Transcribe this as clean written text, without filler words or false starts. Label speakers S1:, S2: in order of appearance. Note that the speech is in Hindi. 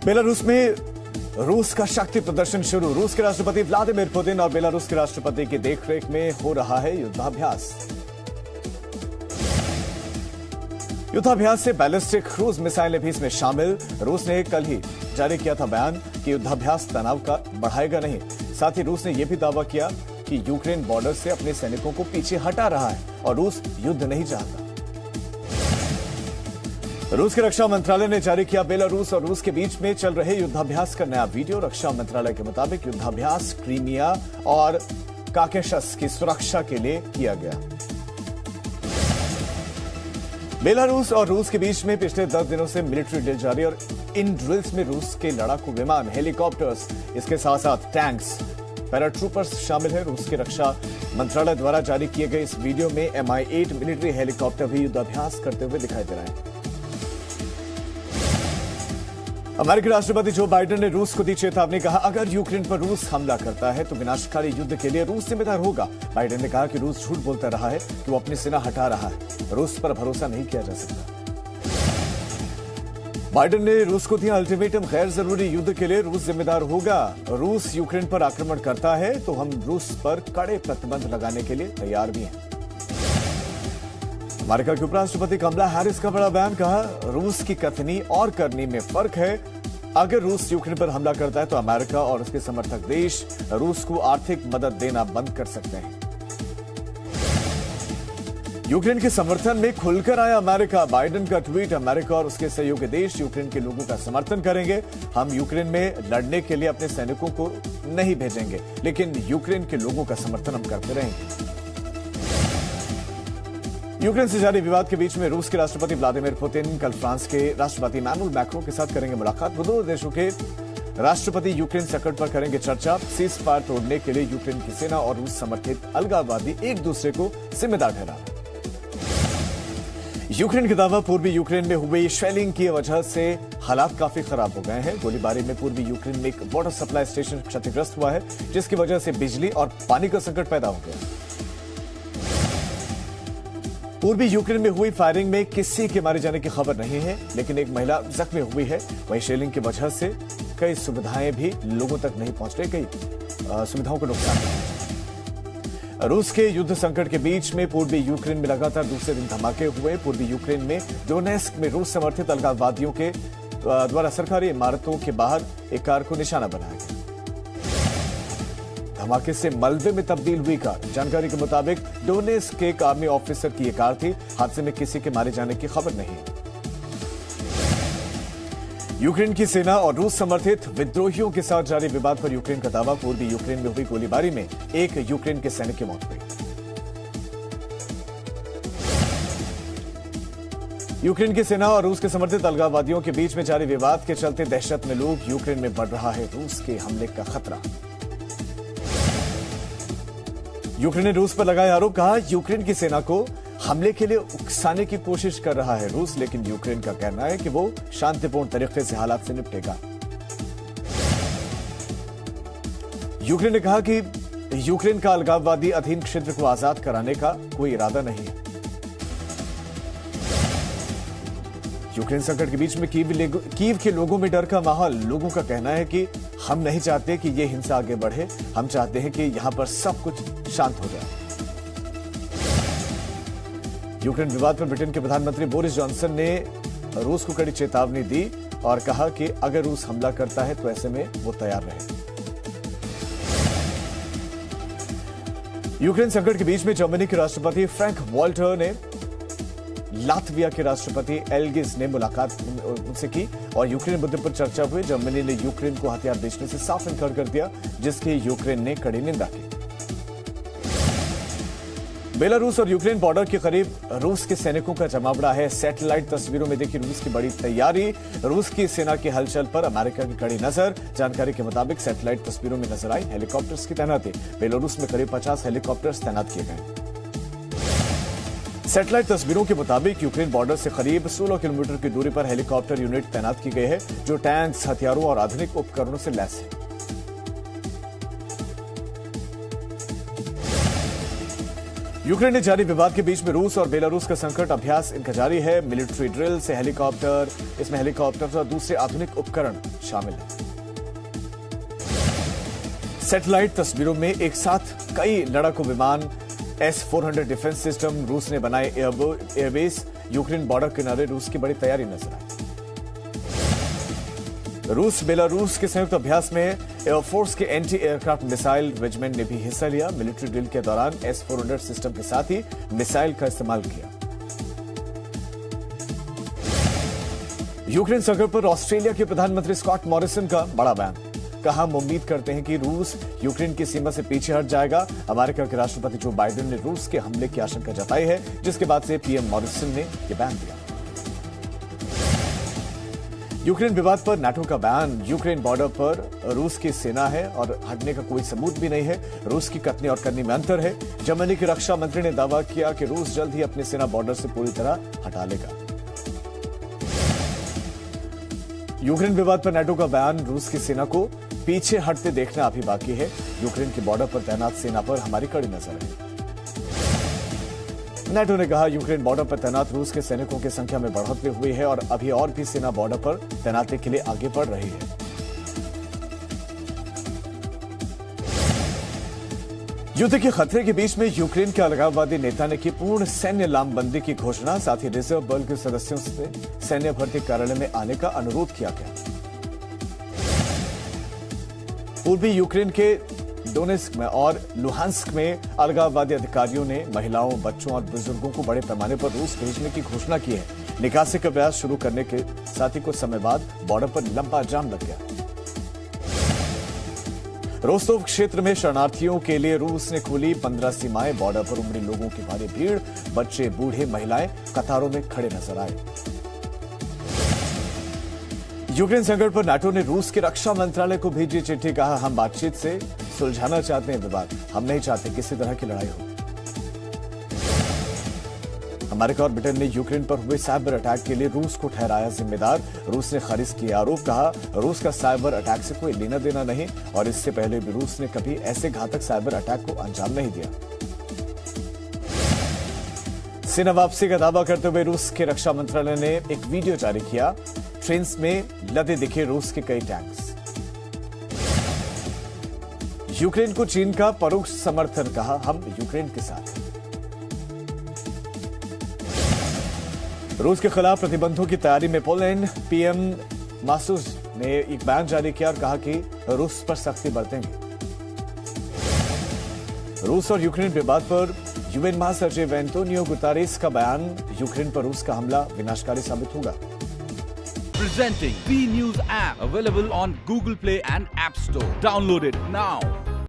S1: बेलारूस में रूस का शक्ति प्रदर्शन शुरू। रूस के राष्ट्रपति व्लादिमीर पुतिन और बेलारूस के राष्ट्रपति की देखरेख में हो रहा है युद्धाभ्यास। युद्धाभ्यास से बैलिस्टिक क्रूज मिसाइलें भी इसमें शामिल। रूस ने कल ही जारी किया था बयान कि युद्धाभ्यास तनाव का बढ़ाएगा नहीं। साथ ही रूस ने यह भी दावा किया कि यूक्रेन बॉर्डर से अपने सैनिकों को पीछे हटा रहा है और रूस युद्ध नहीं चाहता। रूस के रक्षा मंत्रालय ने जारी किया बेलारूस और रूस के बीच में चल रहे युद्धाभ्यास का नया वीडियो। रक्षा मंत्रालय के मुताबिक युद्धाभ्यास क्रीमिया और काकेशस की सुरक्षा के लिए किया गया। बेलारूस और रूस के बीच में पिछले 10 दिनों से मिलिट्री ड्रिल जारी और इन ड्रिल्स में रूस के लड़ाकू विमान, हेलीकॉप्टर्स, इसके साथ साथ टैंक्स, पैराट्रूपर्स शामिल है। रूस के रक्षा मंत्रालय द्वारा जारी किए गए इस वीडियो में Mi-8 मिलिट्री हेलीकॉप्टर भी युद्धाभ्यास करते हुए दिखाई दे रहे हैं। अमेरिकी राष्ट्रपति जो बाइडेन ने रूस को दी चेतावनी। कहा, अगर यूक्रेन पर रूस हमला करता है तो विनाशकारी युद्ध के लिए रूस जिम्मेदार होगा। बाइडेन ने कहा कि रूस झूठ बोलता रहा है कि वो अपनी सेना हटा रहा है। रूस पर भरोसा नहीं किया जा सकता। बाइडेन ने रूस को दिया अल्टीमेटम, गैर जरूरी युद्ध के लिए रूस जिम्मेदार होगा। रूस यूक्रेन पर आक्रमण करता है तो हम रूस पर कड़े प्रतिबंध लगाने के लिए तैयार भी हैं। अमेरिका के उपराष्ट्रपति कमला हैरिस का बड़ा बयान। कहा, रूस की कथनी और करनी में फर्क है। अगर रूस यूक्रेन पर हमला करता है तो अमेरिका और उसके समर्थक देश रूस को आर्थिक मदद देना बंद कर सकते हैं। यूक्रेन के समर्थन में खुलकर आया अमेरिका। बाइडेन का ट्वीट, अमेरिका और उसके सहयोगी देश यूक्रेन के लोगों का समर्थन करेंगे। हम यूक्रेन में लड़ने के लिए अपने सैनिकों को नहीं भेजेंगे, लेकिन यूक्रेन के लोगों का समर्थन हम करते रहेंगे। यूक्रेन से जारी विवाद के बीच में रूस के राष्ट्रपति व्लादिमीर पुतिन कल फ्रांस के राष्ट्रपति इमैनुअल मैक्रों के साथ करेंगे मुलाकात। दोनों देशों के राष्ट्रपति यूक्रेन संकट पर करेंगे चर्चा। सीज फायर तोड़ने के लिए यूक्रेन की सेना और रूस समर्थित अलगाववादी एक दूसरे को जिम्मेदार ठहरा। यूक्रेन का दावा, पूर्वी यूक्रेन में हुई शेलिंग की वजह से हालात काफी खराब हो गए हैं। गोलीबारी में पूर्वी यूक्रेन में एक वाटर सप्लाई स्टेशन क्षतिग्रस्त हुआ है, जिसकी वजह से बिजली और पानी का संकट पैदा हो गया। पूर्वी यूक्रेन में हुई फायरिंग में किसी के मारे जाने की खबर नहीं है, लेकिन एक महिला जख्मी हुई है। वहीं शेलिंग की वजह से कई सुविधाएं भी लोगों तक नहीं पहुंच रही, कई सुविधाओं को नुकसान हुआ। रूस के युद्ध संकट के बीच में पूर्वी यूक्रेन में लगातार दूसरे दिन धमाके हुए। पूर्वी यूक्रेन में डोनेस्क में रूस समर्थित अलगाववादियों के द्वारा सरकारी इमारतों के बाहर एक कार को निशाना बनाया गया। धमाके से मलबे में तब्दील हुई कार। जानकारी के मुताबिक डोनेस्क के एक आर्मी ऑफिसर की यह कार थी। हादसे में किसी के मारे जाने की खबर नहीं। यूक्रेन की सेना और रूस समर्थित विद्रोहियों के साथ जारी विवाद पर यूक्रेन का दावा, पूर्वी यूक्रेन में हुई गोलीबारी में एक यूक्रेन के सैनिक की मौत हुई। यूक्रेन की सेना और रूस के समर्थित अलगाववादियों के बीच में जारी विवाद के चलते दहशत में लोग, यूक्रेन में बढ़ रहा है रूस के हमले का खतरा। यूक्रेन ने रूस पर लगाए आरोप। कहा, यूक्रेन की सेना को हमले के लिए उकसाने की कोशिश कर रहा है रूस, लेकिन यूक्रेन का कहना है कि वो शांतिपूर्ण तरीके से हालात से निपटेगा। यूक्रेन ने कहा कि यूक्रेन का अलगाववादी अधीन क्षेत्र को आजाद कराने का कोई इरादा नहीं है। यूक्रेन संकट के बीच में कीव के लोगों में डर का माहौल। लोगों का कहना है कि हम नहीं चाहते कि यह हिंसा आगे बढ़े, हम चाहते हैं कि यहां पर सब कुछ शांत हो जाए। यूक्रेन विवाद पर ब्रिटेन के प्रधानमंत्री बोरिस जॉनसन ने रूस को कड़ी चेतावनी दी और कहा कि अगर रूस हमला करता है तो ऐसे में वो तैयार रहे। यूक्रेन संकट के बीच में जर्मनी के राष्ट्रपति फ्रैंक वॉल्टर ने लातविया के राष्ट्रपति एल्गिज ने मुलाकात उनसे की और यूक्रेन मुद्दे पर चर्चा हुई। जर्मनी ने यूक्रेन को हथियार बेचने से साफ इनकार कर दिया, जिसकी यूक्रेन ने कड़ी निंदा की। बेलारूस और यूक्रेन बॉर्डर के करीब रूस के सैनिकों का जमावड़ा है। सैटेलाइट तस्वीरों में देखी रूस की बड़ी तैयारी। रूस की सेना की हलचल पर अमेरिका की कड़ी नजर। जानकारी के मुताबिक सैटेलाइट तस्वीरों में नजर आई हेलीकॉप्टर्स की तैनाती। बेलारूस में करीब 50 हेलीकॉप्टर्स तैनात किए गए। सैटेलाइट तस्वीरों के मुताबिक यूक्रेन बॉर्डर से करीब 16 किलोमीटर की दूरी पर हेलीकॉप्टर यूनिट तैनात की गई है, जो टैंक्स, हथियारों और आधुनिक उपकरणों से लैस है। यूक्रेन ने जारी विवाद के बीच में रूस और बेलारूस का संकट अभ्यास इनका जारी है। मिलिट्री ड्रिल से हेलीकॉप्टर, इसमें हेलीकॉप्टर और दूसरे आधुनिक उपकरण शामिल हैं। सैटेलाइट तस्वीरों में एक साथ कई लड़ाकू विमान, S-400 डिफेंस सिस्टम रूस ने बनाए एयरबेस, यूक्रेन बॉर्डर किनारे रूस की बड़ी तैयारी नजर आई। रूस बेलारूस के संयुक्त अभ्यास में एयरफोर्स के एंटी एयरक्राफ्ट मिसाइल रेजिमेंट ने भी हिस्सा लिया। मिलिट्री ड्रिल के दौरान S-400 सिस्टम के साथ ही मिसाइल का इस्तेमाल किया। यूक्रेन संकट पर ऑस्ट्रेलिया के प्रधानमंत्री स्कॉट मॉरिसन का बड़ा बयान। कहा, हम उम्मीद करते हैं कि रूस यूक्रेन की सीमा से पीछे हट जाएगा। अमेरिका के राष्ट्रपति जो बाइडेन ने रूस के हमले की आशंका जताई है, जिसके बाद से पीएम मॉरिसन ने यह बयान दिया। यूक्रेन विवाद पर नाटो का बयान। यूक्रेन बॉर्डर पर रूस की सेना है और हटने का कोई सबूत भी नहीं है। रूस की कथनी और करनी में अंतर है। जर्मनी के रक्षा मंत्री ने दावा किया कि रूस जल्द ही अपनी सेना बॉर्डर से पूरी तरह हटा लेगा। यूक्रेन विवाद पर नाटो का बयान। रूस की सेना को पीछे हटते देखना अभी बाकी है। यूक्रेन की बॉर्डर पर तैनात सेना पर हमारी कड़ी नजर है। नाटो ने कहा, यूक्रेन बॉर्डर पर तैनात रूस के सैनिकों की संख्या में बढ़ोतरी हुई है और अभी और भी सेना बॉर्डर पर तैनाती के लिए आगे बढ़ रही है। युद्ध के खतरे के बीच में यूक्रेन के अलगाववादी नेता ने की पूर्ण सैन्य लामबंदी की घोषणा। साथ ही रिजर्व बल के सदस्यों से सैन्य भर्ती कार्यालय में आने का अनुरोध किया गया। पूर्वी यूक्रेन के डोनेस्क में और लुहांस्क में अलगाववादी अधिकारियों ने महिलाओं, बच्चों और बुजुर्गों को बड़े पैमाने पर रूस भेजने की घोषणा की है। निकासी का प्रयास शुरू करने के साथ ही कुछ समय बाद बॉर्डर पर लंबा जाम लग गया। रोस्तोव क्षेत्र में शरणार्थियों के लिए रूस ने खोली 15 सीमाएं। बॉर्डर पर उमड़ी लोगों की भारी भीड़, बच्चे, बूढ़े, महिलाएं कतारों में खड़े नजर आए। यूक्रेन संकट पर नाटो ने रूस के रक्षा मंत्रालय को भेजी चिट्ठी। कहा, हम बातचीत से सुलझाना चाहते हैं विवाद, हम नहीं चाहते किसी तरह की लड़ाई हो। अमेरिका और ब्रिटेन ने यूक्रेन पर हुए साइबर अटैक के लिए रूस को ठहराया जिम्मेदार। रूस ने खारिज किया आरोप। कहा, रूस का साइबर अटैक से कोई लेना देना नहीं और इससे पहले भी रूस ने कभी ऐसे घातक साइबर अटैक को अंजाम नहीं दिया। सेना वापसी का दावा करते हुए रूस के रक्षा मंत्रालय ने एक वीडियो जारी किया। ट्रेन्स में लदे दिखे रूस के कई टैंक्स। यूक्रेन को चीन का परोक्ष समर्थन। कहा, हम यूक्रेन के साथ हैं। रूस के खिलाफ प्रतिबंधों की तैयारी में पोलैंड। पीएम मासूज ने एक बयान जारी किया और कहा कि रूस पर सख्ती बरतेंगे। रूस और यूक्रेन विवाद पर यूएन महासचिव एंटोनियो गुतारेस का बयान। यूक्रेन पर रूस का हमला विनाशकारी साबित होगा।
S2: Presenting B News app, available on Google Play and App Store. Download it now.